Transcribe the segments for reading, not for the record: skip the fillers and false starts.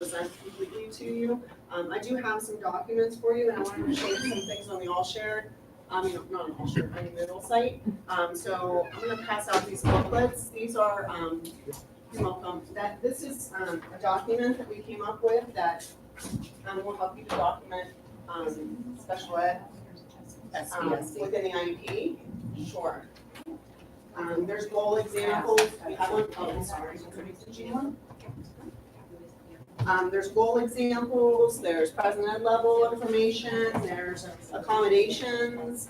present completely to you. I do have some documents for you, and I wanted to show you some things on the All Shared, not on All Shared, on the Moodle site. So I'm going to pass out these booklets. These are, you're welcome. This is a document that we came up with that will help you to document special ed within the IEP. Sure. There's goal examples. We have one. Oh, I'm sorry. Did you want? There's goal examples, there's present ed level information, there's accommodations.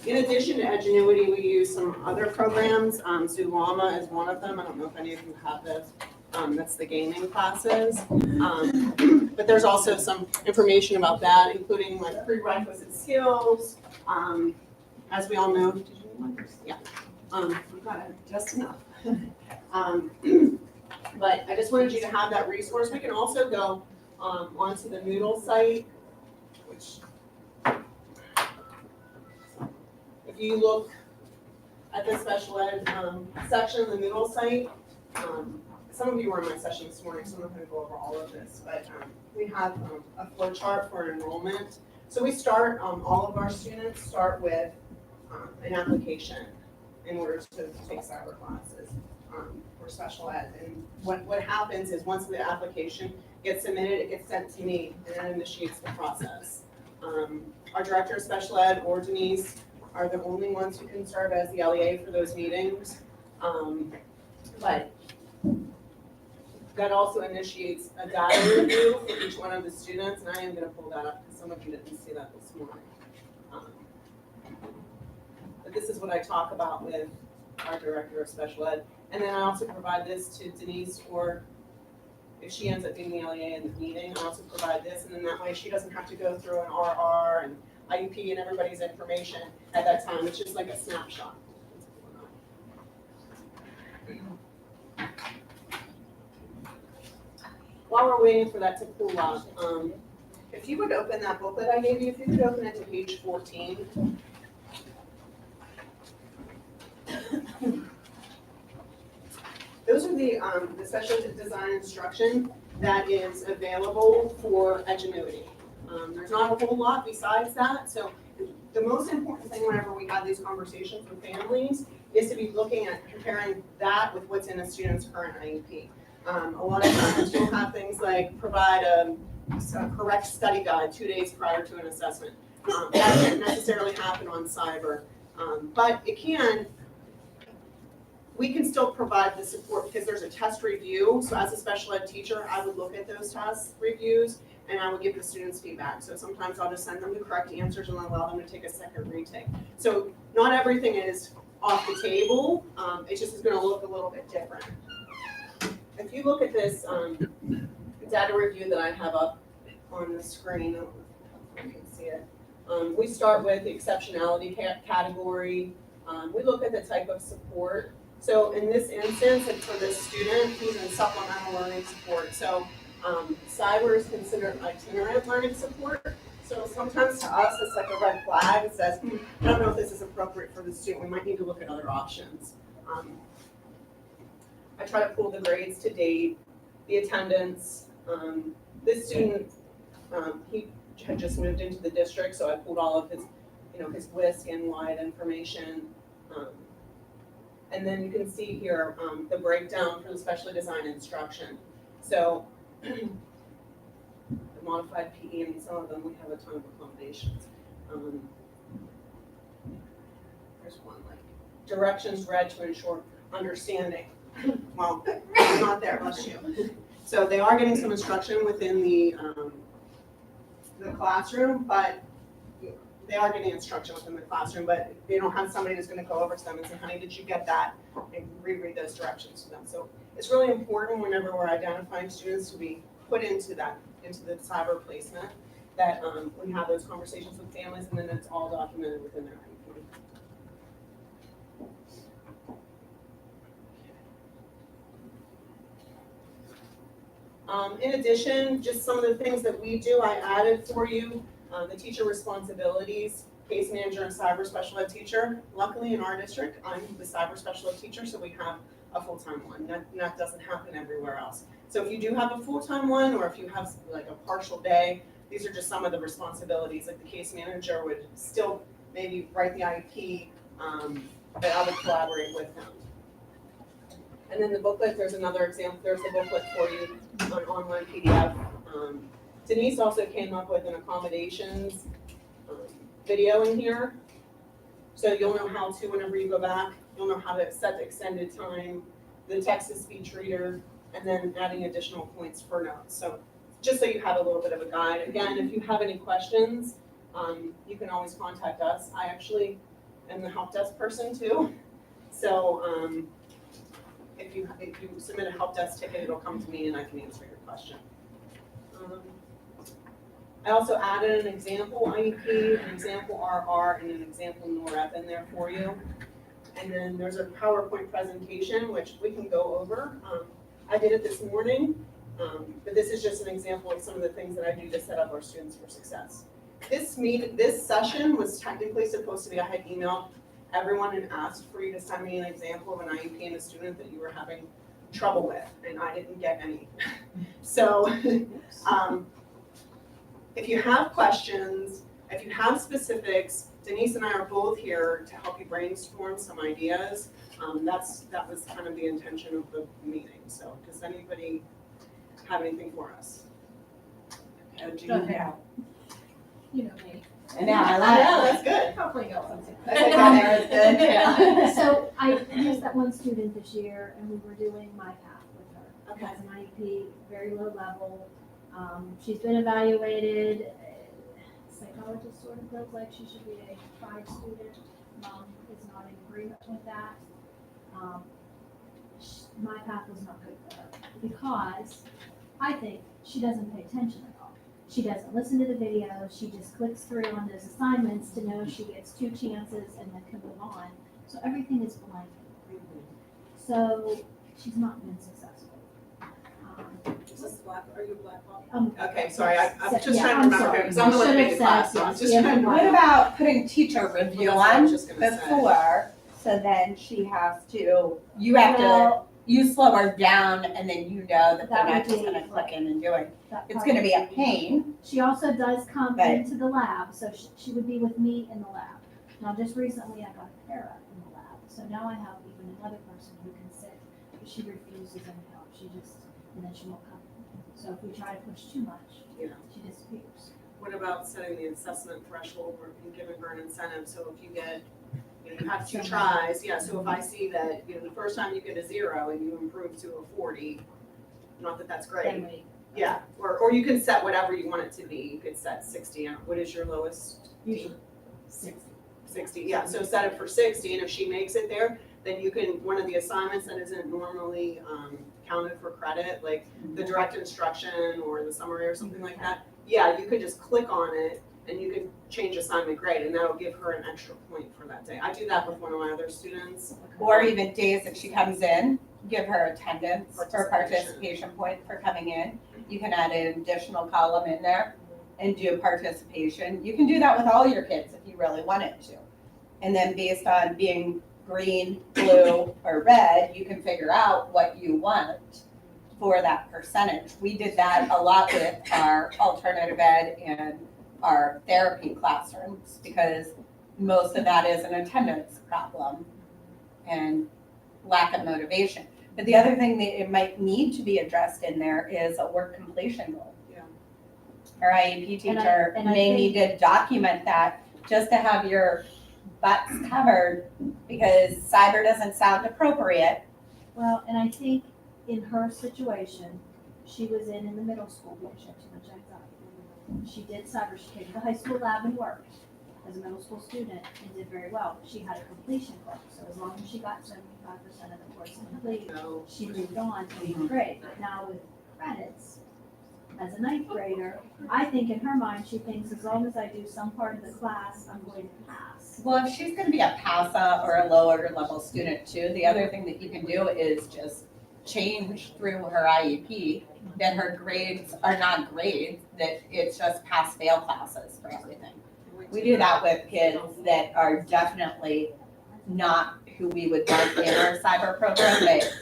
In addition to Edgenuity, we use some other programs. Zulama is one of them. I don't know if any of you have this. That's the gaming classes. But there's also some information about that, including like prerequisite skills. As we all know, did you want this? Yeah. You got it just enough. But I just wanted you to have that resource. We can also go onto the Moodle site, which if you look at the special ed section of the Moodle site, some of you were in my session this morning, so I'm not going to go over all of this, but we have a flow chart for enrollment. So we start, all of our students start with an application in order to take cyber classes. For special ed, and what happens is once the application gets submitted, it gets sent to me, and that initiates the process. Our director of special ed or Denise are the only ones who can serve as the LEA for those meetings, but that also initiates a data review for each one of the students, and I am going to pull that up because some of you didn't see that this morning. But this is what I talk about with our director of special ed. And then I also provide this to Denise, or if she ends up being the LEA in the meeting, I also provide this, and then that way she doesn't have to go through an RR and IUP and everybody's information at that time. It's just like a snapshot. While we're waiting for that to pull up, if you would open that booklet I gave you, if you could open it to page 14. Those are the special design instruction that is available for Edgenuity. There's not a whole lot besides that. So the most important thing whenever we have these conversations with families is to be looking at comparing that with what's in a student's current IEP. A lot of times you'll have things like provide a correct study guide 2 days prior to an assessment. That can't necessarily happen on cyber, but it can. We can still provide the support because there's a test review. So as a special ed teacher, I would look at those test reviews and I would give the students feedback. So sometimes I'll just send them the correct answers and allow them to take a second retake. So not everything is off the table. It just is going to look a little bit different. If you look at this data review that I have up on the screen, I don't know if you can see it. We start with the exceptionality category. We look at the type of support. So in this instance, and for this student, he's in supplemental learning support. So cyber is considered itinerant learning support. So sometimes to us, it's like a red flag. It says, I don't know if this is appropriate for the student. We might need to look at other options. I try to pull the grades to date, the attendance. This student, he had just moved into the district, so I pulled all of his, his WISC and wide information. And then you can see here the breakdown for the specially designed instruction. So the modified PE, and some of them we have a ton of accommodations. There's one like directions read to ensure understanding. Well, it's not there, bless you. So they are getting some instruction within the classroom, but they are getting instruction within the classroom, but they don't have somebody who's going to go over to them and say, honey, did you get that? And reread those directions to them. So it's really important whenever we're identifying students to be put into the cyber placement, that we have those conversations with families, and then it's all documented within their IEP. In addition, just some of the things that we do, I added for you. The teacher responsibilities, case manager and cyber special ed teacher. Luckily in our district, I'm the cyber special ed teacher, so we have a full-time one. That doesn't happen everywhere else. So if you do have a full-time one, or if you have like a partial day, these are just some of the responsibilities. Like the case manager would still maybe write the IEP, but I would collaborate with him. And then the booklet, there's another example, there's the booklet for you on online PDF. Denise also came up with an accommodations video in here. So you'll know how to, whenever you go back, you'll know how to set the extended time, the text-to-speech reader, and then adding additional points for notes. So just so you have a little bit of a guide. Again, if you have any questions, you can always contact us. I actually am the help desk person too. So if you submit a help desk ticket, it'll come to me and I can answer your question. I also added an example IEP, an example RR, and an example NOREP in there for you. And then there's a PowerPoint presentation, which we can go over. I did it this morning, but this is just an example of some of the things that I do to set up our students for success. This session was technically supposed to be, I had emailed everyone and asked for you to send me an example of an IEP and a student that you were having trouble with, and I didn't get any. So if you have questions, if you have specifics, Denise and I are both here to help you brainstorm some ideas. That was kind of the intention of the meeting. So does anybody have anything for us? Yeah. You know me. And now I like Yeah, that's good. Hopefully you know something. So I used that one student this year and we were doing my path with her. Okay. As an IEP, very low level. She's been evaluated. Psychologist sort of feels like she should be a 5 student. Mom is not in agreement with that. My path was not good for her because I think she doesn't pay attention at all. She doesn't listen to the videos. She just clicks through on those assignments to know she gets 2 chances and then can move on. So everything is blank. So she's not been successful. Is this black? Are you black? Okay, sorry. I'm just yeah, trying to I'm remember sorry. because I'm the one I that should made the have class. said So I'm yes, just yeah, trying to. What about putting teacher review Well, that's what I on was just gonna say. before, so then she has to, you have to, Well, you slow her down and then you know that they're That not would just be- gonna click in and do it. that It's part- gonna be a pain. She also does come But- into the lab, so she would be with me in the lab. Now, just recently, I got a para in the lab, so now I have even another person who can sit, but she refuses any help. She just, and then she won't come. So if we try to push too much, Yeah. she disappears. What about setting the assessment threshold or giving her an incentive? So if you get, you have 2 tries, yeah, so if I see that, the first time you get a 0 and you improve to a 40, not that that's great. Then we, Yeah, or you can set whatever you want it to be. You could set 60. What is your lowest? usually 60. 60, yeah, so set it for 60, and if she makes it there, then you can, one of the assignments that isn't normally counted for credit, like the direct instruction or the summary or something like that, yeah, you could just click on it and you can change assignment grade, and that'll give her an extra point for that day. I do that with one of my other students. Or even days if she comes in, give her attendance or Participation. participation point for coming in. You can add an additional column in there and do participation. You can do that with all your kids if you really wanted to. And then based on being green, blue, or red, you can figure out what you want for that percentage. We did that a lot with our alternative ed and our therapy classrooms because most of that is an attendance problem and lack of motivation. But the other thing that it might need to be addressed in there is a work completion goal. Yeah. Our IEP And I- teacher and I may think- need to document that just to have your butts covered because cyber doesn't sound appropriate. Well, and I think in her situation, she was in the middle school because she had too much anxiety. She did cyber, she came to the high school lab and worked as a middle school student and did very well. She had a completion goal, so as long as she got 75% of the course complete, So, she moved on to 8th grade. But now with credits, as a 9th grader, I think in her mind, she thinks as long as I do some part of the class, I'm going to pass. Well, if she's gonna be a PASA or a lower level student too, the other thing that you can do is just change through her IEP that her grades are not grades, that it's just pass-fail classes for everything. We do that with kids that are definitely not who we would want in our cyber program, but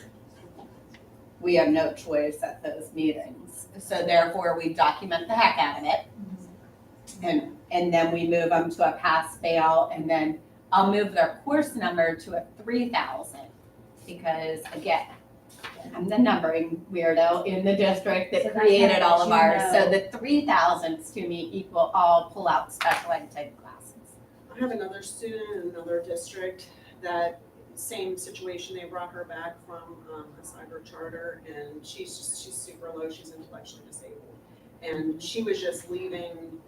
we have no choice at those meetings. So therefore, we document the heck out of it. And then we move them to a pass fail, and then I'll move their course number to a 3,000. Because again, I'm the numbering weirdo in the district So that that's created how all of you ours. So know. the 3,000s to me equal all pull-out special ed type classes. I have another student in another district that, same situation, they brought her back from a cyber charter, and she's super low, she's intellectually disabled. And she was just leaving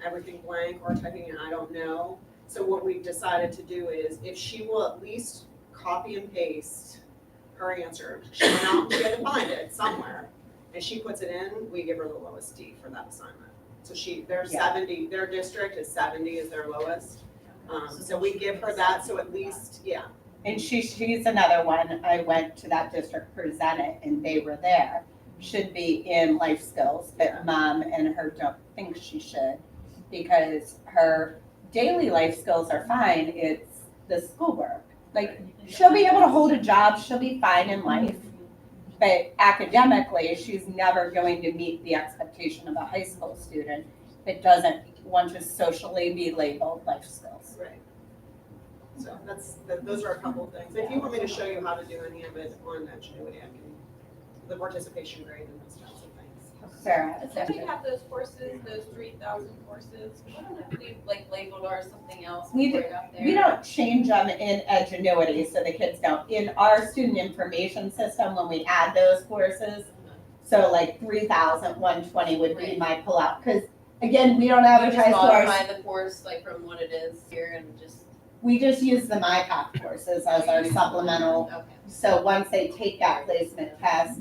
everything blank or typing in, I don't know. So what we've decided to do is, if she will at least copy and paste her answer, she went out and she had to find it somewhere, and she puts it in, we give her the lowest D for that assignment. So they're Yeah. 70, their district is 70 is their lowest. So we give her that, so at least, yeah. And she's another one, I went to that district, presented, and they were there. Should be in life skills, Yeah. but mom and her don't think she should, because her daily life skills are fine, it's the schoolwork. Like, she'll be able to hold a job, she'll be fine in life, but academically, she's never going to meet the expectation of a high school student that doesn't want to socially be labeled life skills. Right. So those are a couple of things. If you want me to show you how to do any of it on Edgenuity, I can, the participation grade and those kinds of things. Sarah? If we have those courses, those 3,000 courses, we don't have to be like labeled or something else We right up there. We don't change them in Edgenuity, so the kids don't. In our student information system, when we add those courses, so like 3,120 would be Right. my pullout, because again, we don't You advertise just to our, modify the course like from what it is here and just. we just use the MyPath courses as our supplemental. Okay. So once they take that placement test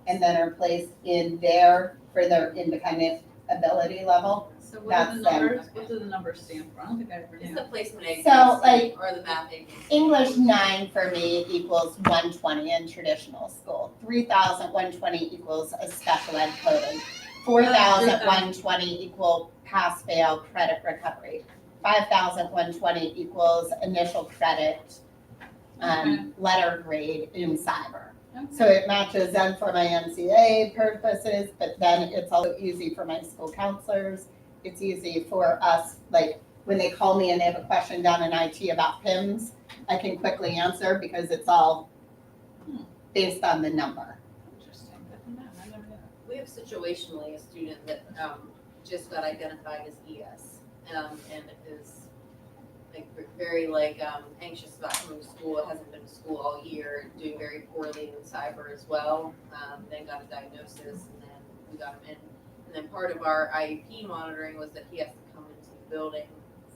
and then are placed in there for their independent ability level, So what That's do the them. numbers, what do the numbers stand for? I don't think I ever It's knew. the placement agency So, like, or the math agency. English 9 for me equals 120 in traditional school. 3,120 equals a special ed coding. 4,120 equal pass fail credit recovery. 5,120 equals initial credit letter grade in cyber. So it matches then for my NCA purposes, but then it's also easy for my school counselors. It's easy for us, like when they call me and they have a question down in IT about PIMS, I can quickly answer because it's all based on the number. Interesting, good to know, I never knew. We have situationally a student that just got identified as ES and is like very anxious about coming to school, hasn't been to school all year, doing very poorly in cyber as well. Then got a diagnosis and then we got him in. And then part of our IEP monitoring was that he has to come into the building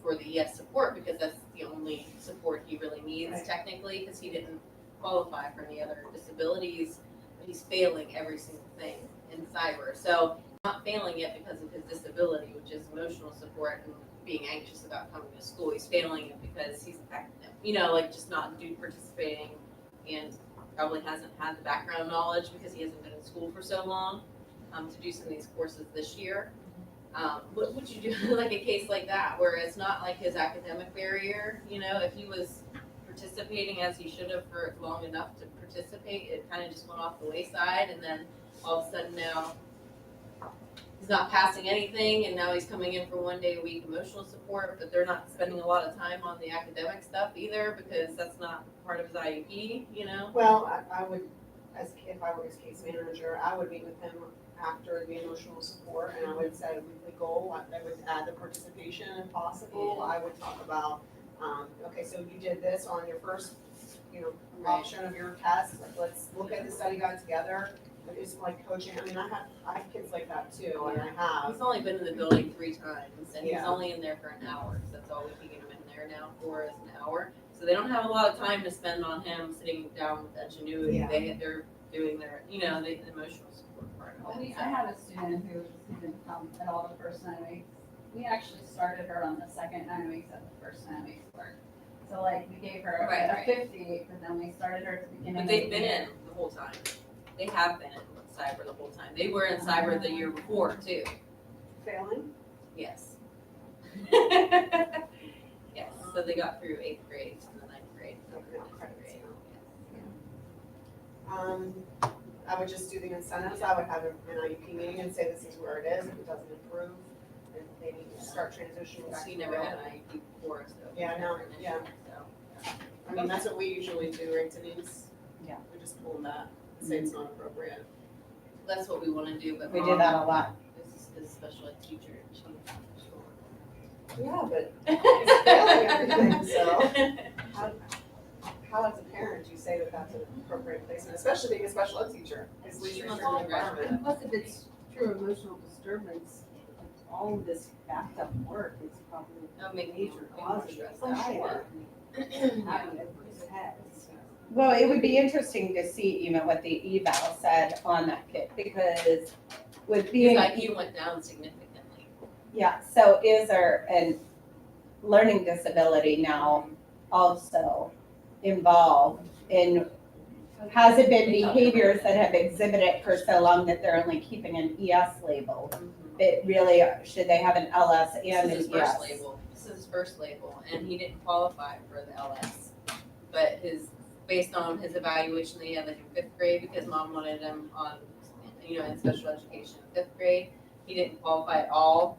for the ES support because that's the only support he really needs Right. technically because he didn't qualify for any other disabilities, but he's failing every single thing in cyber. So not failing it because of his disability, which is emotional support and being anxious about coming to school. He's failing it because he's, just not participating and probably hasn't had the background knowledge because he hasn't been in school for so long to do some of these courses this year. What would you do like a case like that where it's not like his academic barrier, if he was participating as he should have for long enough to participate, it kind of just went off the wayside and then all of a sudden now he's not passing anything and now he's coming in for 1 day a week emotional support, but they're not spending a lot of time on the academic stuff either because that's not part of his IEP, Well, I would, if I were his case manager, I would meet with him after the emotional support, and I would set a weekly goal. I would add the participation if possible. I would talk about, okay, so you did this on your first, option of your test. Like, let's look at the study guide together. But it's like coaching. I mean, I have kids like that too, and I have. He's only been in the building 3 times and he's Yeah. only in there for an hour, so that's all we can get him in there now for is an hour. So they don't have a lot of time to spend on him sitting down with Edgenuity. Yeah. They're doing their, the emotional support part of it. I had a student who didn't come at all the first 9 weeks. We actually started her on the second 9 weeks of the first 9 weeks work. So we gave her Right, a right. 50, but then we started her at the beginning But of they've the been year. in the whole time. They have been in cyber the whole time. They were in cyber the year before too. Failing? Yes. Yes, so they got through 8th grade to the 9th grade. Okay. I would just do the incentives, I would have an IEP meeting and say this is where it is, if it doesn't improve, then they need to start transitioning back So to you never real. had an IEP before, so. Yeah, no, yeah. So, I mean, that's what we usually do, right, Denise? Yeah. We just pull that, say it's not appropriate. that's what we wanna do, but. We do that a lot. This is a special ed teacher, and she. Yeah, but it's failing everything, so how as a parent, do you say that that's an appropriate placement, especially being a special ed teacher? It's least She wants restrictive to environment. And plus, if it's true emotional disturbance, all of this backed up work is probably That'll make a me major more cause of stressed anxiety. out. Having it in his head. Well, it would be interesting to see even what the eval said on that kid, because with His being, IQ went down significantly. yeah, so is there a learning disability now also involved in, has it been behaviors that have exhibited for so long that they're only keeping an ES label? It really, should they have an LS and This an is ES? his first label, this is his first label, and he didn't qualify for the LS. But based on his evaluation that he had like in fifth grade, because mom wanted him on, in special education in fifth grade, he didn't qualify at all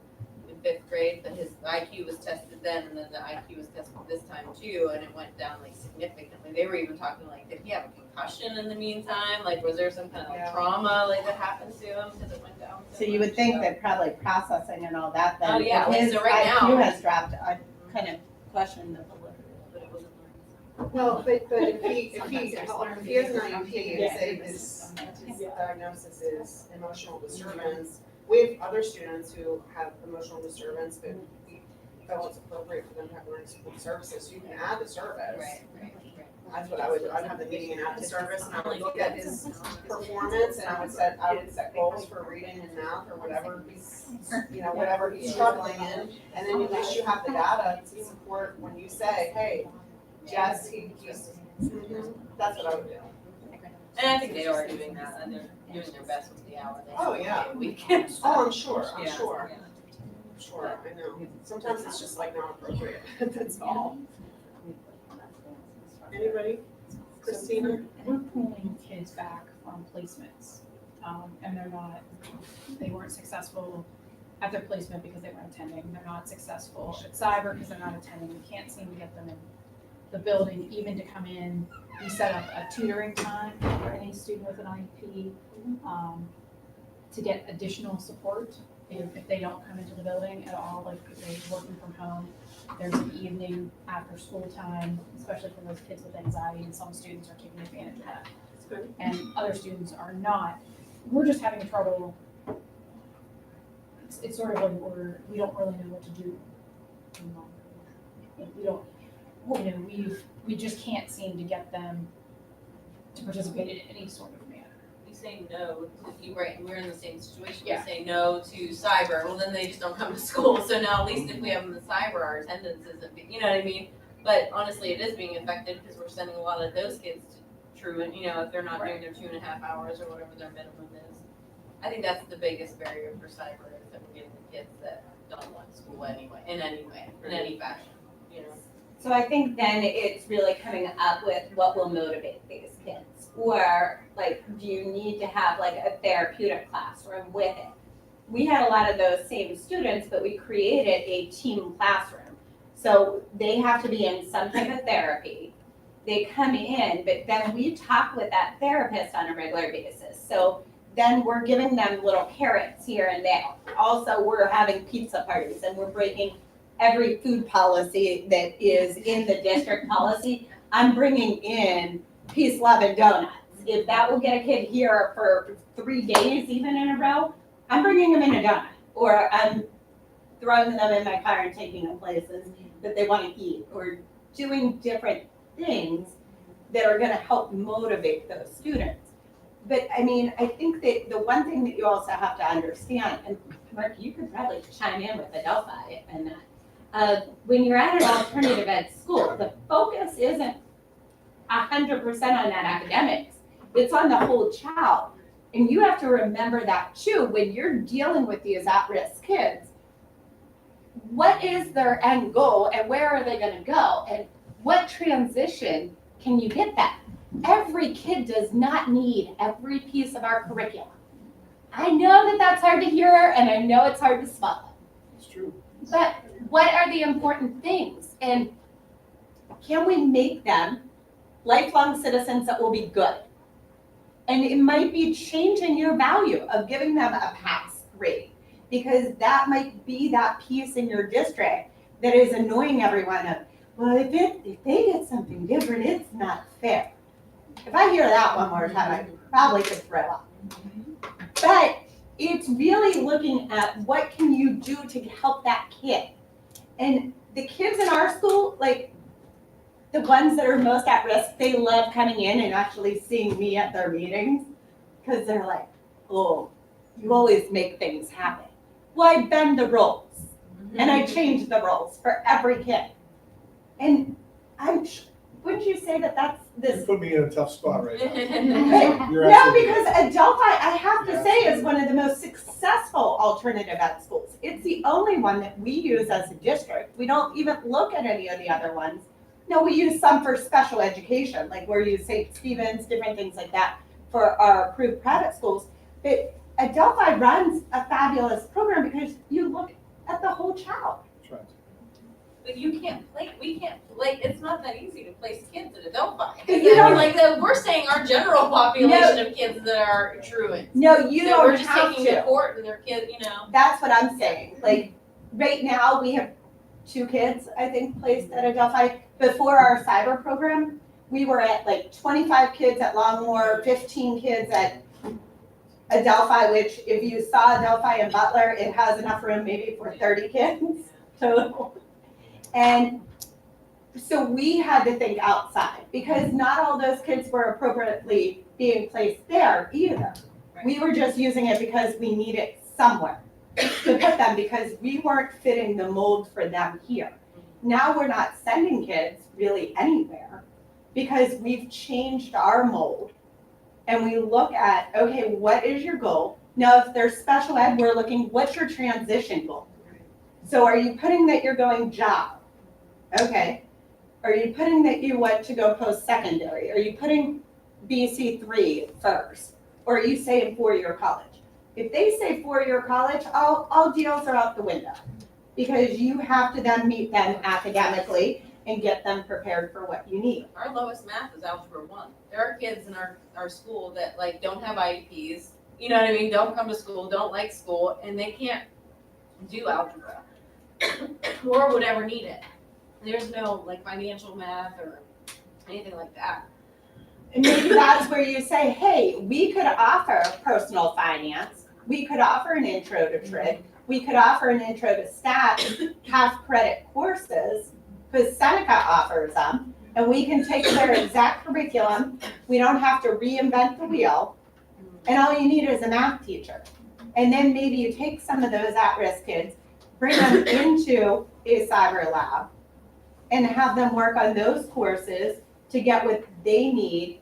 in fifth grade, but his IQ was tested then, and then the IQ was tested this time too, and it went down like significantly. They were even talking like, did he have a concussion in the meantime? Like, was there some kind of Yeah. trauma like that happened to him because it went down so So you would much? think So- that probably processing and all that, Oh, then yeah, if his so right IQ now- has dropped, I kind of question the validity. But it wasn't No, but if he has an IEP and say his diagnosis is emotional disturbance, we have other students who have emotional disturbance, but we felt it's appropriate for them to have learning support services, so you can add the service. right. That's what I would do, I'd have the meeting and add the service, and I would look at his performance, and I would set goals for reading and math, or whatever he's, whatever he's struggling in, and then at least you have the data to support when you say, hey, Jess, he's, that's what I would do. And I think they are doing that, and they're doing their best with the hour they Oh, yeah. a week. Oh, I'm sure, I'm Yeah, sure, yeah. sure, I know, sometimes it's just like not appropriate, that's all. Anybody? Christina? We're pulling kids back from placements, and they weren't successful at their placement because they weren't attending, they're not successful at cyber because they're not attending, we can't seem to get them in the building, even to come in. We set up a tutoring time for any student with an IEP, to get additional support if they don't come into the building at all, like if they're working from home. There's an evening after school time, especially for those kids with anxiety, and some students are taking advantage of that. That's good. And other students are not. We're just having trouble. It's sort of like we don't really know what to do. We don't, we just can't seem to get them to participate in any sort of manner. You say no, we're in the same situation, we Yeah. say no to cyber, well, then they just don't come to school, so now at least if we have them in cyber, our attendance isn't, you know what I mean? But honestly, it is being affected, because we're sending a lot of those kids to truant, if they're not doing their 2.5 hours or whatever their minimum is. I think that's the biggest barrier for cyber, is that we're getting the kids that don't want school anyway, in any fashion, So I think then it's really coming up with what will motivate these kids. Or like, do you need to have like a therapeutic classroom with it? We had a lot of those same students, but we created a team classroom. So they have to be in some type of therapy. They come in, but then we talk with that therapist on a regular basis. So then we're giving them little carrots here and there. Also, we're having pizza parties and we're breaking every food policy that is in the district policy. I'm bringing in peace, love, and donuts. If that will get a kid here for 3 days even in a row, I'm bringing them in a donut. Or I'm throwing them in my car and taking them places that they want to eat. Or doing different things that are gonna help motivate those students. But I mean, I think that the one thing that you also have to understand, and Mark, you could probably chime in with Adelphi and that, when you're at an alternative ed school, the focus isn't 100% on that academics. It's on the whole child. And you have to remember that too, when you're dealing with these at-risk kids. What is their end goal and where are they gonna go? And what transition can you get them? every kid does not need every piece of our curriculum. I know that that's hard to hear and I know it's hard to swallow. It's true. But what are the important things? And can we make them lifelong citizens that will be good? And it might be changing your value of giving them a pass grade, because that might be that piece in your district that is annoying everyone of, well, if they get something different, it's not fair. If I hear that one more time, I probably could throw up. But it's really looking at what can you do to help that kid. And the kids in our school, like the ones that are most at risk, they love coming in and actually seeing me at their meetings, because they're like, oh, you always make things happen. Well, I bend the rules and I change the rules for every kid. And wouldn't you say that that's You this? put me in a tough spot right now. You're No, absolutely because Adelphi, I have to You're say, is absolutely one of the most successful alternative ed schools. It's the only one that we use as a district. We don't even look at any of the other ones. No, we use some for special education, like we're using St. Stephen's, different things like that for our approved private schools. But Adelphi runs a fabulous program because you look at the whole child. That's right. But we can't, it's not that easy to place kids at Adelphi. You don't- We're saying our general population of kids that are truants. No, you So don't we're just have taking to. the court and their kids, you know. That's what I'm saying. Like, right now, we have 2 kids, I think, placed at Adelphi. Before our cyber program, we were at like 25 kids at Longmore, 15 kids at Adelphi, which if you saw Adelphi and Butler, it has enough room maybe for 30 kids total. And so we had to think outside, because not all those kids were appropriately being placed there either. We were just using it because we need it somewhere to put them, because we weren't fitting the mold for them here. Now we're not sending kids really anywhere because we've changed our mold, and we look at, okay, what is your goal? Now, if there's special ed, we're looking, what's your transition goal? So are you putting that you're going job? Okay. Are you putting that you want to go post-secondary? Are you putting BC3 first? Or are you saying 4-year college? If they say 4-year college, all deals are out the window, because you have to then meet them academically and get them prepared for what you need. Our lowest math is algebra 1. There are kids in our school that like don't have IEPs, you know what I mean, don't come to school, don't like school, and they can't do algebra or would ever need it. There's no like financial math or anything like that. And maybe that's where you say, hey, we could offer personal finance. We could offer an intro to trig. We could offer an intro to stat, half credit courses, because Seneca offers them. And we can take their exact curriculum. We don't have to reinvent the wheel. And all you need is a math teacher. And then maybe you take some of those at-risk kids, bring them into a cyber lab, and have them work on those courses to get what they need,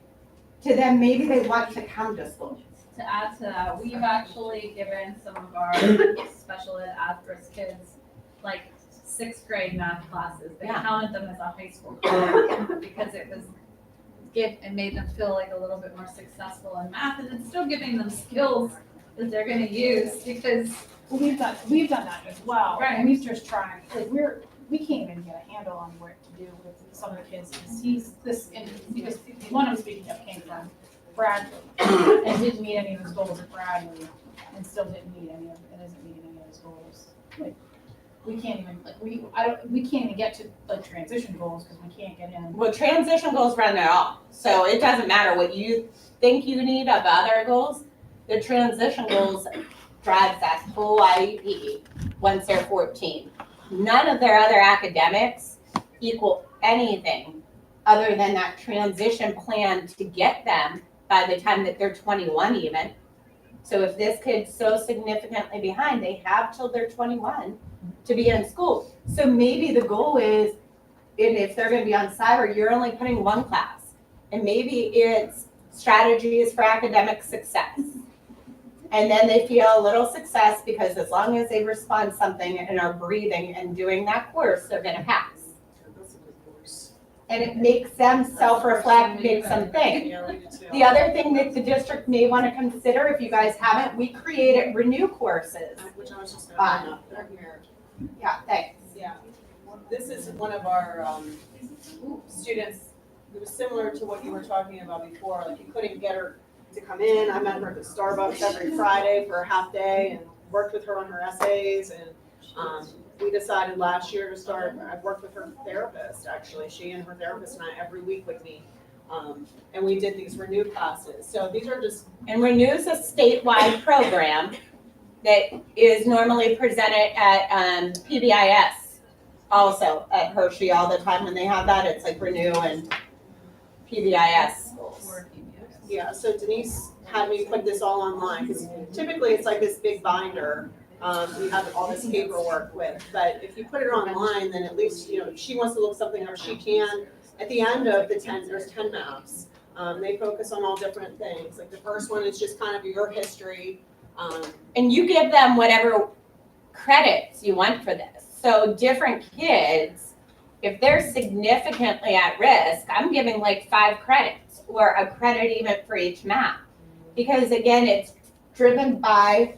to then maybe they want to come to school. To add to that, we've actually given some of our special ed at-risk kids like 6th grade math classes. They Yeah. counted them as a high school class because it made them feel like a little bit more successful in math, and it's still giving them skills that they're gonna use because We've done that as well. Right. And we've just tried, like, we can't even get a handle on what to do with some of the kids, because the one I'm speaking of came from Bradley and didn't meet any of his goals at Bradley, and still isn't meeting any of his goals. Like, we can't even get to like transition goals because we can't get in. Well, transition goals run their own. So it doesn't matter what you think you need of other goals. The transition goals drives that whole IEP once they're 14. None of their other academics equal anything other than that transition plan to get them by the time that they're 21 even. So if this kid's so significantly behind, they have till they're 21 to be in school. So maybe the goal is, and if they're gonna be on cyber, you're only putting 1 class. And maybe it's strategies for academic success. And then they feel a little success because as long as they respond something and are breathing and doing that course, they're gonna pass. That's a good course. and it makes them self-reflect, makes them think. Yeah, we do too. The other thing that the district may want to consider, if you guys haven't, we created Renew courses. Which I was just gonna bring up. Yeah, thanks. Yeah, this is one of our students, it was similar to what you were talking about before, like you couldn't get her to come in. I met her at the Starbucks every Friday for a half day and worked with her on her essays, and we decided last year to start, I've worked with her therapist, actually, she and her therapist and I every week with me. And we did these Renew classes, so these are just, And Renew's a statewide program that is normally presented at PBIS, also at Hershey all the time when they have that. It's like Renew and PBIS schools. Or PBS. yeah, so Denise had me put this all online, because typically it's like this big binder. We have all this paperwork with, but if you put it online, then at least, you know, if she wants to look something up, she can. At the end of the 10, there's 10 maps. They focus on all different things. Like the first one is just kind of your history. And you give them whatever credits you want for this. So different kids, if they're significantly at risk, I'm giving like 5 credits or a credit even for each map. Because again, it's driven by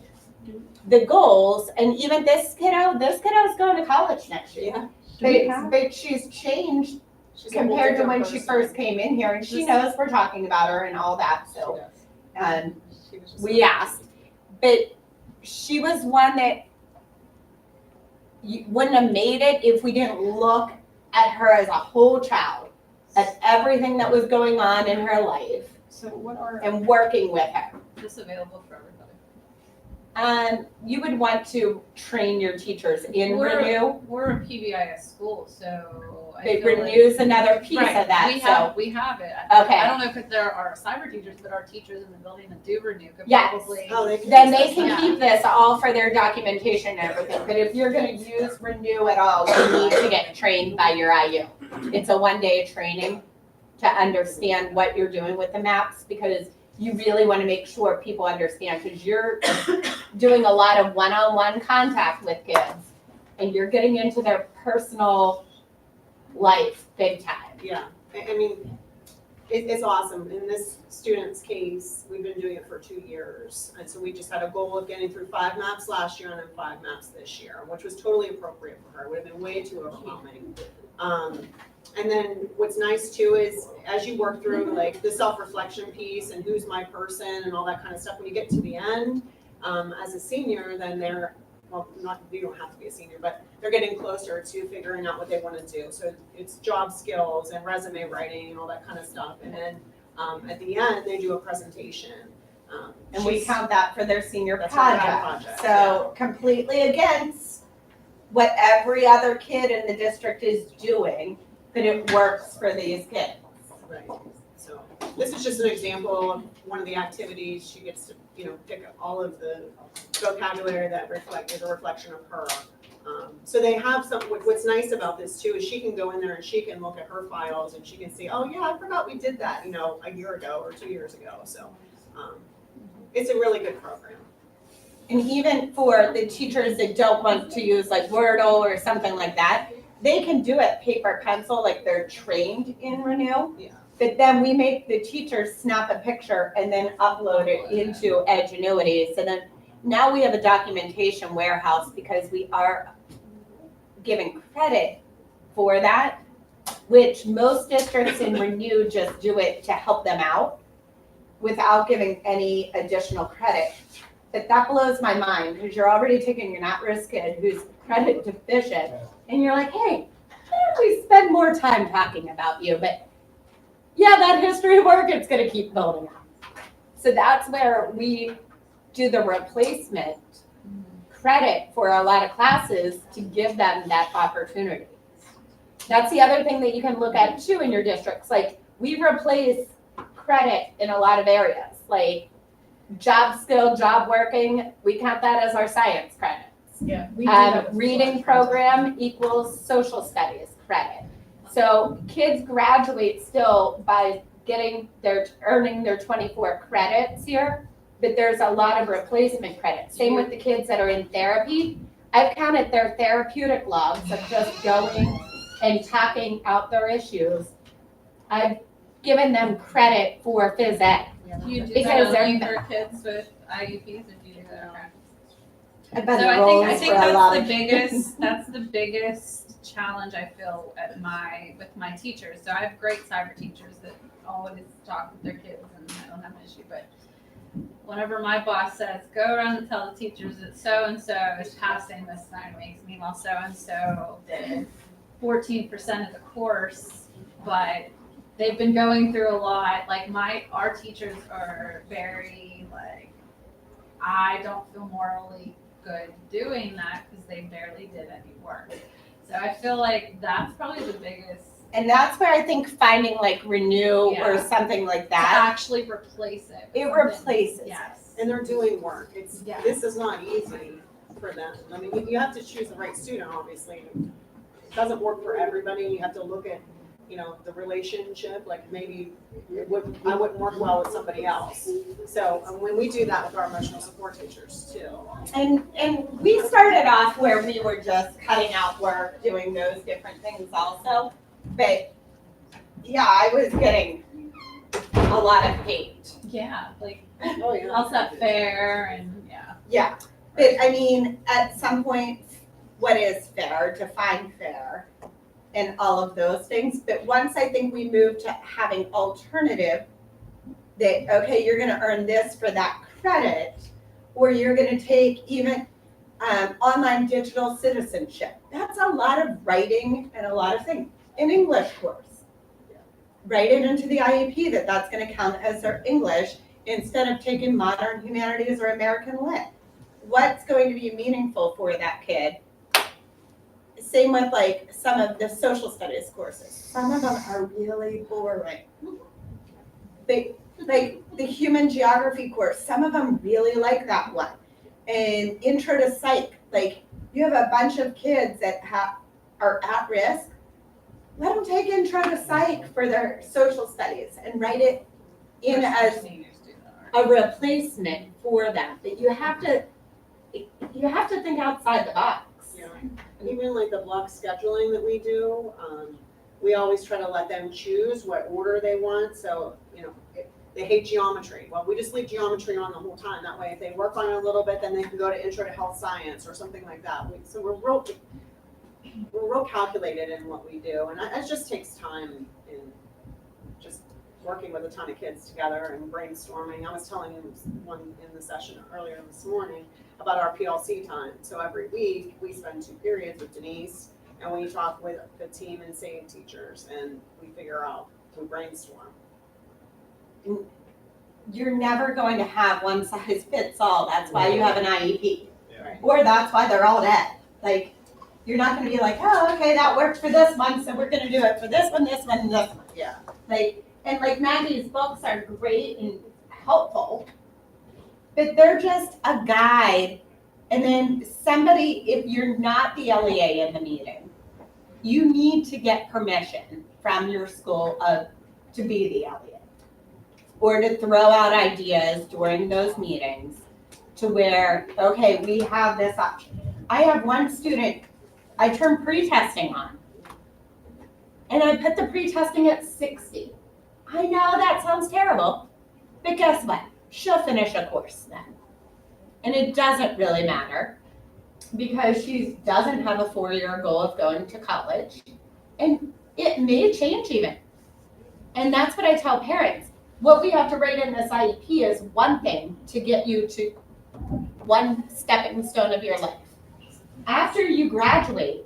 the goals, and even this kiddo's going to college next year. Yeah. But she's changed She's a whole compared to different when she person. first came in here, and she knows we're talking about her and all that, She so, does. She was just- we asked. But she was one that you wouldn't have made it if we didn't look at her as a whole child, at everything that was going on in her life, So what are, and working with her. this available for everybody? You would want to train your teachers in We're- Renew. We're a PBIS school, so I But feel like. Renew's another piece Right, of that, so. We have it. Okay. I don't know if there are cyber teachers, but our teachers in the building that do renew could Yes. probably. Oh, they can. Then use they this can now. keep this all for their documentation and everything, but if you're gonna use Renew at all, you need to get trained by your IU. It's a 1-day training to understand what you're doing with the maps, because you really wanna make sure people understand, because you're doing a lot of one-on-one contact with kids, and you're getting into their personal life big time. Yeah, I mean, it's awesome. In this student's case, we've been doing it for 2 years. And so we just had a goal of getting through 5 maps last year and then 5 maps this year, which was totally appropriate for her. It would have been way too overwhelming. And then what's nice too is as you work through like the self-reflection piece and who's my person and all that kind of stuff, when you get to the end, as a senior, then they're, well, not, you don't have to be a senior, but they're getting closer to figuring out what they want to do. So it's job skills and resume writing and all that kind of stuff. And then at the end, they do a presentation. And we She's- count that for their senior That's her grad project. project, So completely against what every other kid in the district is doing, but it works for these kids. Right, so this is just an example of one of the activities. She gets to, you know, pick up all of the vocabulary that is a reflection of her. So they have some, what's nice about this too is she can go in there and she can look at her files and she can see, oh yeah, I forgot we did that, you know, a year ago or 2 years ago, so. It's a really good program. And even for the teachers that don't want to use like Wordle or something like that, they can do it paper pencil, like they're trained in Renew. Yeah. But then we make the teachers snap a picture and then upload it into Edgenuity. So then now we have a documentation warehouse because we are giving credit for that, which most districts in Renew just do it to help them out without giving any additional credit. But that blows my mind because you're already taking an at-risk kid who's credit deficient and you're like, hey, why don't we spend more time talking about you? But yeah, that history work, it's gonna keep building up. So that's where we do the replacement credit for a lot of classes to give them that opportunity. That's the other thing that you can look at too in your districts. Like we replace credit in a lot of areas, like job skill, job working, we count that as our science credits. Yeah. we do that with Reading college program equals social studies credit. So kids graduate still by earning their 24 credits here, but there's a lot of replacement credits. Same with the kids that are in therapy. I've counted their therapeutic logs of just going and talking out their issues I've given them credit for phys ed. Do you do Because that they're- only for kids with IEPs, or do you do that? Okay. I've been So I enrolled think for a lot that's of the biggest, that's the biggest challenge I feel with my teachers. So I have great cyber teachers that always talk with their kids and I don't have an issue, but whenever my boss says, go around and tell the teachers that so-and-so is passing this 9 weeks, meanwhile so-and-so did 14% of the course, but they've been going through a lot, like our teachers are very like, I don't feel morally good doing that because they barely did any work. So I feel like that's probably the biggest, and that's where I think finding like Renew or Yeah. something like to that, actually replace it. with it something. replaces it. Yes. And they're doing work. Yeah. This is not easy for them. I mean, you have to choose the right student, obviously. It doesn't work for everybody. You have to look at, the relationship, like maybe I wouldn't work well with somebody else. So when we do that with our emotional support teachers too. And we started off where we were just cutting out work, doing those different things also. But yeah, I was getting a lot of hate. Yeah, like Oh, yeah. how's that fair and yeah. Yeah, but I mean, at some point, what is fair, define fair, and all of those things. But once I think we move to having alternative, that, okay, you're gonna earn this for that credit, or you're gonna take even online digital citizenship. That's a lot of writing and a lot of things. An English course. Write it into the IEP that that's gonna count as their English instead of taking modern humanities or American lit. What's going to be meaningful for that kid? Same with like some of the social studies courses. Some of them are really boring. Like the human geography course, some of them really like that one. And intro to psych, like you have a bunch of kids that are at risk. Let them take intro to psych for their social studies and write it in as Seniors do that. a replacement for that. But you have to think outside the box. Yeah, and even like the block scheduling that we do, we always try to let them choose what order they want, so, if they hate geometry, well, we just leave geometry on the whole time, that way if they work on it a little bit, then they can go to intro to health science or something like that. So we're real calculated in what we do, and it just takes time in just working with a ton of kids together and brainstorming. I was telling one in the session earlier this morning about our PLC time. So every week, we spend 2 periods with Denise, and we talk with the team and SAVE teachers, and we figure out, we brainstorm. You're never going to have one size fits all. That's why you have an IEP. Yeah. Or that's why they're all dead. Like, you're not gonna be like, oh, okay, that worked for this one, so we're gonna do it for this one, this one, and this one. Yeah. And Maggie's books are great and helpful, but they're just a guide. And then somebody, if you're not the LEA in the meeting, you need to get permission from your school to be the LEA. Or to throw out ideas during those meetings to where, okay, we have this option. I have one student I turned pre-testing on. And I put the pre-testing at 60. I know that sounds terrible, but guess what? She'll finish a course then. And it doesn't really matter because she doesn't have a 4-year goal of going to college. And it may change even. And that's what I tell parents. What we have to write in this IEP is one thing to get you to one stepping stone of your life. After you graduate,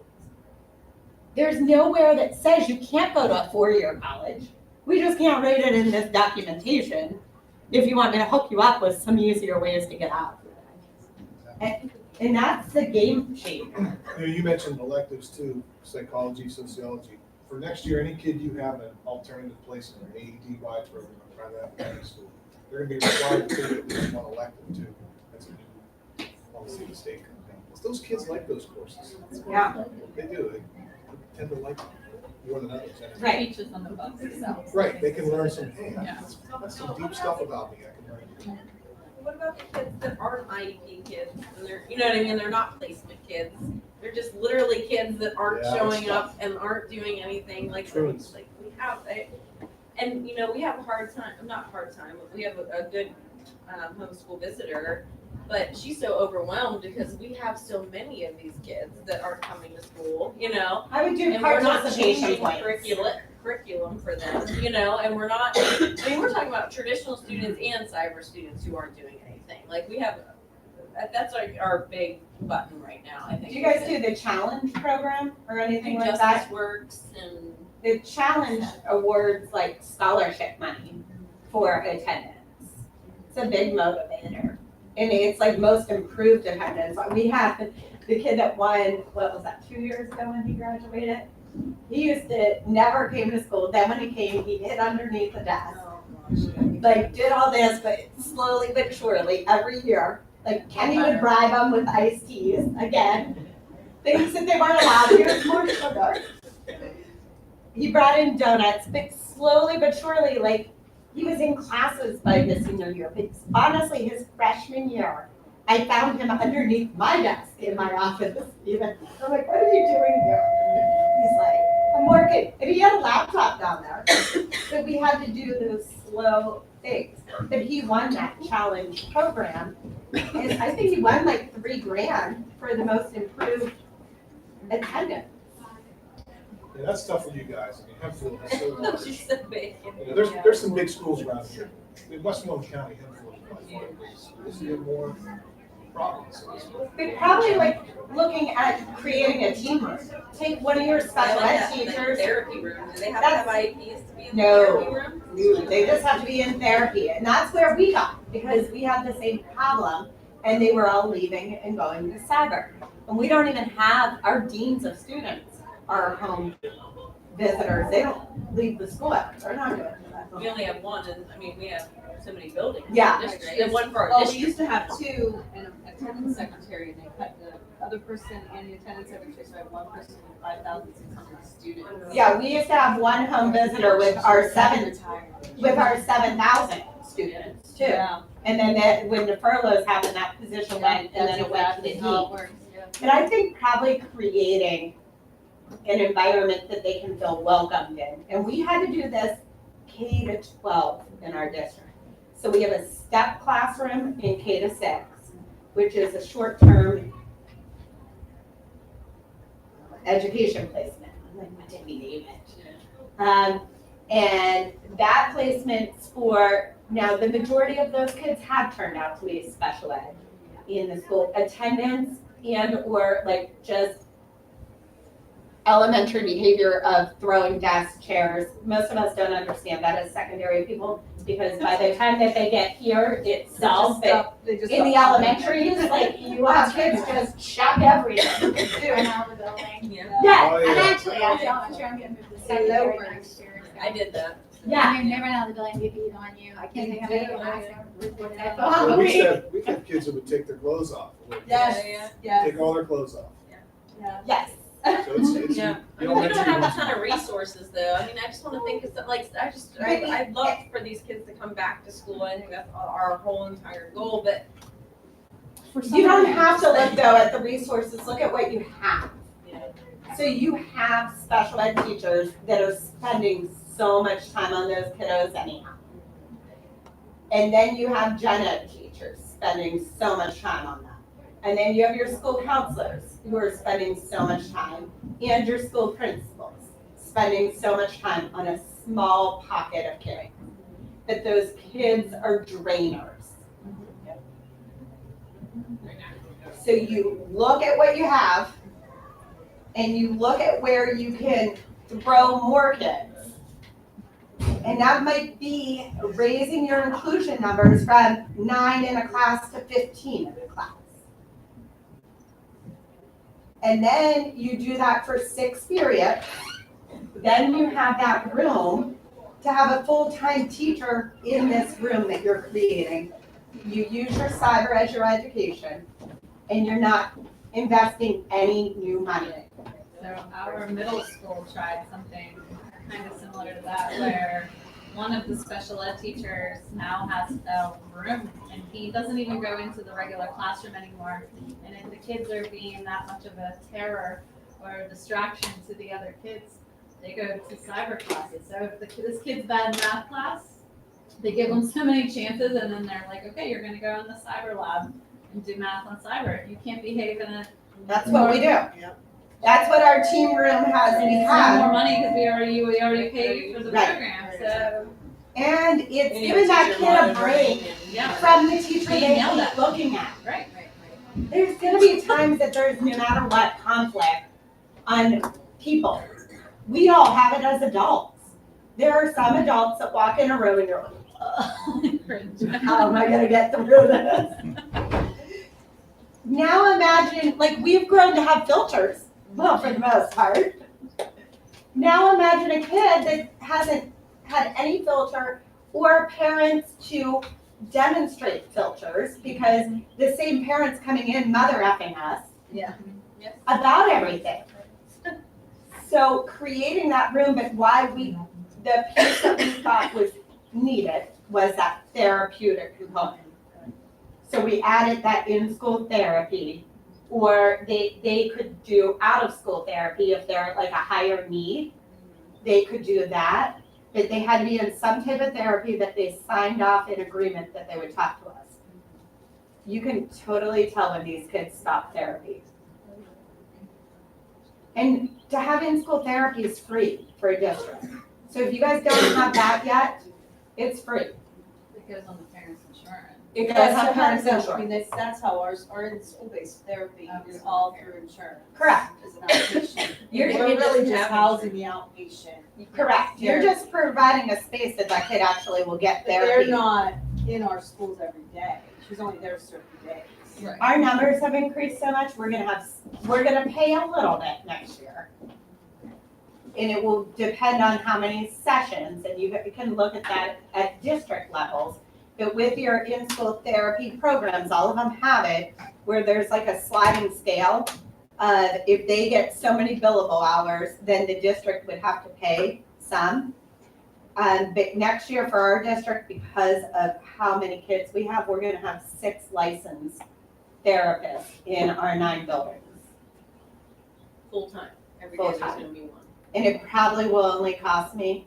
there's nowhere that says you can't go to a 4-year college. We just can't write it in this documentation if you want me to hook you up with some easier ways to get out. And that's the game changer. You mentioned electives too, psychology, sociology. For next year, any kid you have an alternative placement or AED program or private academic school, they're gonna be required to take at least one elective too. That's a new policy the state comes down. Those kids like those courses. Yeah. They do. They tend to like them more than others. And- Right. Teaches on the books itself. Right, they can learn some, hey, Yeah. that's some deep stuff about me I can learn. What about the kids that aren't IEP kids, and they're, you know what I mean, they're not placement kids, they're just literally kids that aren't Yeah, showing that's up and aren't doing anything, like True. we have, And, you know, we have a hard time, not a hard time, but we have a good homeschool visitor, but she's so overwhelmed because we have so many of these kids that aren't coming to school, you know? I would do And we're not participation changing points. curriculum for them, you know, and we're not, I mean, we're talking about traditional students and cyber students who aren't doing anything. Like, we have, that's our big button right now, I think. Do you guys do the challenge program or I anything think like that? Justice Works and, The challenge awards like scholarship money for attendance. It's a big motivator. And it's like most improved attendance. We had the kid that won, what was that, 2 years ago when he graduated? He used to, never came to school. Then when he came, he hid underneath the desk. Like did all this, but slowly but surely every year. Like Kenny would bribe them with iced teas again. Things that they weren't allowed. Here's more sugar. He brought in donuts, but slowly but surely, like, he was in classes by his senior year. But honestly, his freshman year, I found him underneath my desk in my office even. I'm like, what are you doing here? He's like, I'm working. And he had a laptop down there. But we had to do those slow things. But he won that challenge program. And I think he won like $3,000 for the most improved attendance. Yeah, that's tough for you guys. I mean, Hempfield is so large. she's so big. You know, there's some big schools around here. In Westmoreland County, Hempfield is by far the biggest school. You have more problems. But probably like looking at creating a team room. Take one of your special ed teachers. Therapy room, do they have to have IEPs to be in the No. therapy room? They just have to be in therapy. And that's where we got, because we had the same problem and they were all leaving and going to cyber. And we don't even have our deans of students, our home visitors. They don't leave the school. They're not doing that. We only have one, and, I mean, we have so many buildings in Yeah. the district, and one for our Well, we district. used to have two and an attendance secretary, and they cut the other person and the attendance secretary, so I have one person with 5,600 students. Yeah, we used to have one home visitor with our Retired. 7,000 students too. Yeah. And then when the furloughs happened, that position went, and then it went to the That's exactly how it dean. works, yeah. And I think probably creating an environment that they can feel welcomed in. And we had to do this K to 12 in our district. So we have a step classroom in K to 6, which is a short-term education placement. I'm like, what did we name it? And that placement's for, now the majority of those kids have turned out to be special ed in the school. Attendance and or like just elementary behavior of throwing desks, chairs. Most of us don't understand that as secondary people, because by the time that they get here, it's solved. But They just in the stop. elementaries, like you have kids just shove everything. Run out of the building. Yeah, Yes, Oh, And yeah. actually, I'm sure I'm gonna move to secondary Hello. next year. so. I did that. yeah. When you run out of the building, we beat on you. I can't think of any last Yeah. Oh, We used to have kids that would take their clothes off. Yes, Yeah, yes, Take all their clothes off. Yes. So it's, yeah. I you mean, we don't have a elementary ton of resources though. I mean, I just wanna think of some, like, I'd love for these kids to come back to school. I think that's our whole entire goal, but You don't have to look though at the resources, look at what you have. you know, So you have special ed teachers that are spending so much time on those kiddos anyhow. And then you have gen ed teachers spending so much time on them. And then you have your school counselors who are spending so much time, and your school principals spending so much time on a small pocket of kids. But those kids are drainers. So you look at what you have, and you look at where you can throw more kids. And that might be raising your inclusion numbers from 9 in a class to 15 in a class. And then you do that for 6 periods. Then you have that room to have a full-time teacher in this room that you're creating. You use your cyber as your education, and you're not investing any new money. So our middle school tried something kind of similar to that, where one of the special ed teachers now has a room, and he doesn't even go into the regular classroom anymore. And if the kids are being that much of a terror or a distraction to the other kids, they go to cyber classes. So if this kid's bad in math class, they give them so many chances, and then they're like, okay, you're gonna go in the cyber lab and do math on cyber. If you can't behave in it, That's what we do. That's what our team room has. and We it's have. more money because we already paid for the Right. program. So And it's And you giving that teacher kid a monitoring break and- yeah, from the teacher Being they yelled hate at. looking at. right. There's gonna be times that there's no matter what conflict on people. We all have it as adults. There are some adults that walk in a room and you're like, how am I gonna get through this? Now imagine, like, we've grown to have filters, well, for the most part. Now imagine a kid that hasn't had any filter or parents to demonstrate filters because the same parents coming in mother effing us Yes. about everything. So creating that room, but the piece that we thought was needed was that therapeutic component. So we added that in-school therapy, or they could do out-of-school therapy if they're like a higher need. They could do that, but they had to be in some type of therapy that they signed off in agreement that they would talk to us. You can totally tell when these kids stop therapy. And to have in-school therapy is free for a district. So if you guys don't have that yet, it's free. It goes on the parents' insurance. It goes That's on how parents' I mean, insurance. that's how our school-based therapy is all through insurance. Correct. Is an outpatient. You're We're really just have housing the outpatient. Correct. You're just providing a space that that kid actually will get But they're therapy. not in our schools every day. She's only there certain days. Our numbers have increased so much, we're gonna pay a little bit next year. And it will depend on how many sessions, and you can look at that at district levels. But with your in-school therapy programs, all of them have it, where there's like a sliding scale. If they get so many billable hours, then the district would have to pay some. But next year for our district, because of how many kids we have, we're gonna have 6 licensed therapists in our 9 buildings. Full-time, every day there's Full-time. gonna be one. And it probably will only cost me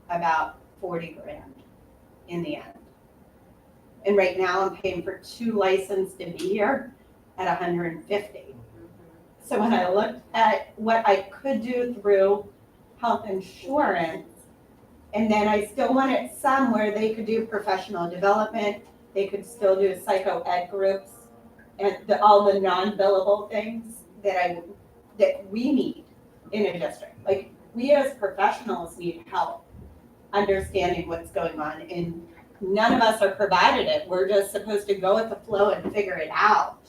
about 40 grand in the end. And right now I'm paying for 2 licensed to be here at 150. So when I looked at what I could do through health insurance, and then I still wanted some where they could do professional development, they could still do psycho ed groups, and all the non-billable things that we need in a district. Like, we as professionals need help understanding what's going on, and none of us are provided it. We're just supposed to go with the flow and figure it out.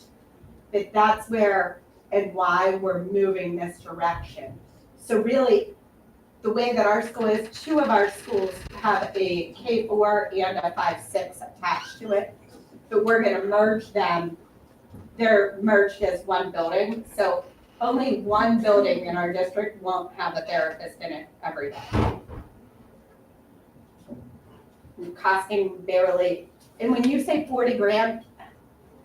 But that's where and why we're moving this direction. So really, the way that our school is, 2 of our schools have a K4 and a 5-6 attached to it, but we're gonna merge them. They're merged as one building, so only one building in our district won't have a therapist in it every day. Costing barely, and when you say 40 grand,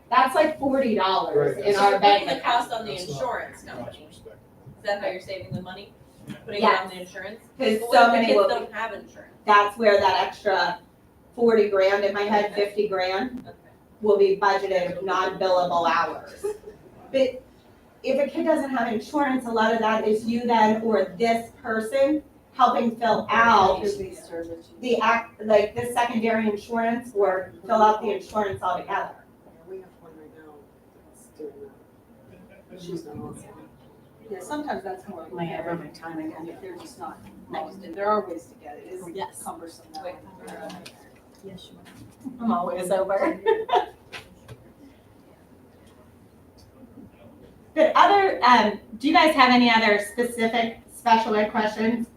that's like $40 Right. in So our you're bank putting the account. cost on the That's not- insurance Not company. respect. Is that how you're saving the money? Putting it Yes. on the insurance? Because But so what if many the will kids be, don't have insurance? that's where that extra 40 grand in my head, 50 grand Okay. will be budgeted non-billable hours. But if a kid doesn't have insurance, a lot of that is you then or this person helping fill out like the secondary insurance or fill out the insurance altogether. We have one right now that's doing that. She's done awesome. Yeah, sometimes that's more. My head over my time And again. if they're just not, there are ways to get it. It is Yes. cumbersome though. Wait. Yes, you I'm always over. But do you guys have any other specific special ed questions?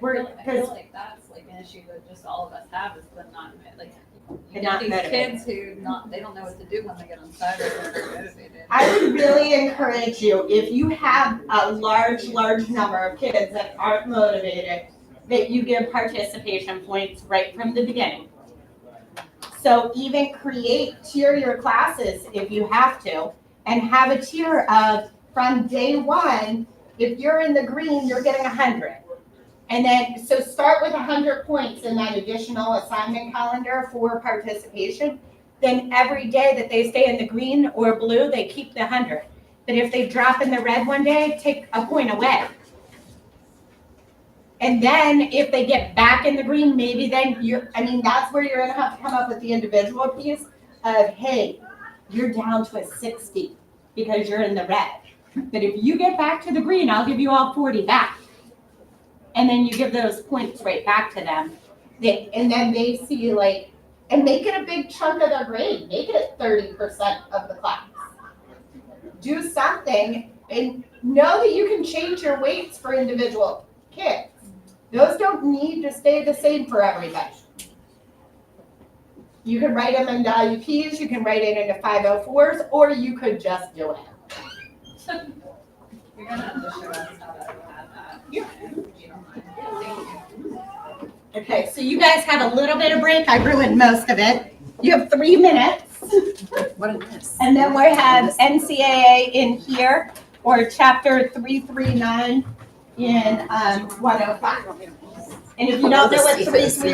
I feel like that's like an issue that just all of us have is the The you not get these motivated. kids who they don't know what to do when they get on cyber, they're motivated. I would really encourage you, if you have a large number of kids that aren't motivated, that you give participation points right from the beginning. So even tier your classes if you have to, and have a tier of from day 1, if you're in the green, you're getting 100. And then, so start with 100 points in that additional assignment calendar for participation. Then every day that they stay in the green or blue, they keep the 100. But if they drop in the red one day, take a point away. And then if they get back in the green, maybe then that's where you're gonna have to come up with the individual piece of, hey, you're down to a 60 because you're in the red. But if you get back to the green, I'll give you all 40 back. And then you give those points right back to them. And then they see and make it a big chunk of their grade. Make it 30% of the class. Do something and know that you can change your weights for individual kids. Those don't need to stay the same for everybody. You can write them into IUPs, you can write it into 504s, or you could just do it. You're gonna have to show us how to add that. Yeah. If you don't mind. Thank you. Okay, so you guys have a little bit of break. I ruined most of it. You have 3 minutes. What a mess. And then we have NCAA in here, or chapter 339 in 105. And if you don't know what 339